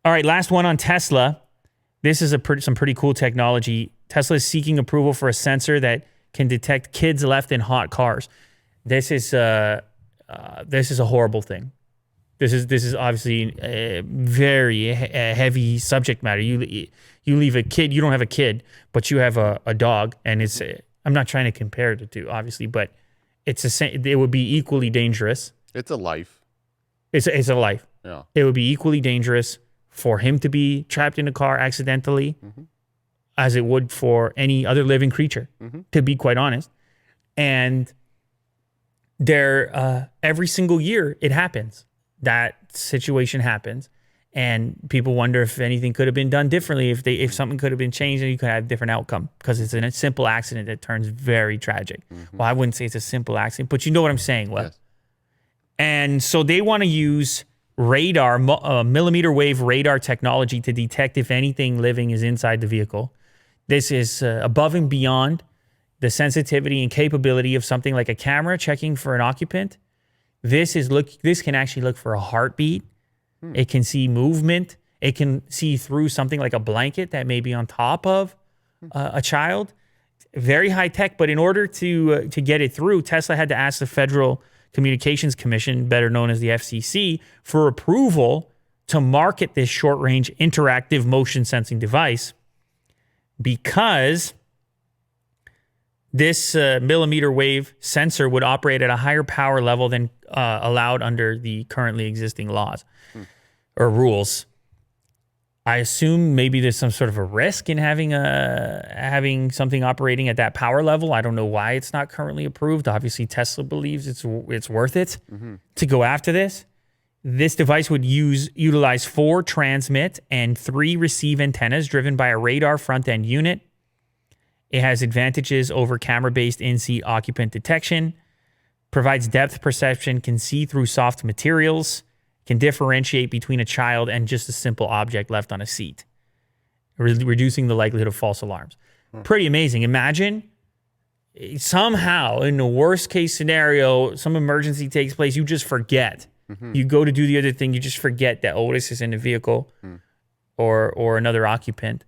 All right, last one on Tesla. This is some pretty cool technology. Tesla is seeking approval for a sensor that can detect kids left in hot cars. This is a horrible thing. This is obviously a very heavy subject matter. You leave a kid. You don't have a kid, but you have a dog, and it's. I'm not trying to compare the two, obviously, but it would be equally dangerous. It's a life. It's a life. Yeah. It would be equally dangerous for him to be trapped in a car accidentally, as it would for any other living creature. To be quite honest, and every single year it happens. That situation happens, and people wonder if anything could have been done differently, if something could have been changed, and you could have a different outcome, because it's a simple accident that turns very tragic. Well, I wouldn't say it's a simple accident, but you know what I'm saying, Wes. Yes. And so they want to use radar, millimeter wave radar technology to detect if anything living is inside the vehicle. This is above and beyond the sensitivity and capability of something like a camera checking for an occupant. This can actually look for a heartbeat. It can see movement. It can see through something like a blanket that may be on top of a child. Very high tech, but in order to get it through, Tesla had to ask the Federal Communications Commission, better known as the FCC, for approval to market this short-range interactive motion sensing device, because this millimeter wave sensor would operate at a higher power level than allowed under the currently existing laws or rules. I assume maybe there's some sort of a risk in having something operating at that power level. I don't know why it's not currently approved. Obviously, Tesla believes it's worth it to go after this. This device would utilize 4 transmit and 3 receive antennas driven by a radar front-end unit. It has advantages over camera-based in-seat occupant detection, provides depth perception, can see through soft materials, can differentiate between a child and just a simple object left on a seat, reducing the likelihood of false alarms. Pretty amazing. Imagine somehow, in the worst case scenario, some emergency takes place, you just forget. You go to do the other thing, you just forget that Otis is in the vehicle or another occupant.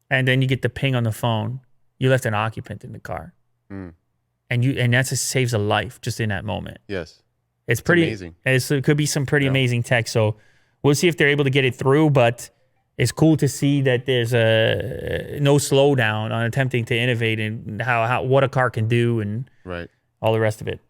And then you get the ping on the phone. You left an occupant in the car. And that just saves a life just in that moment. Yes. It's pretty amazing. It could be some pretty amazing tech. So we'll see if they're able to get it through, but it's cool to see that there's no slowdown on attempting to innovate and what a car can do and all the rest of it.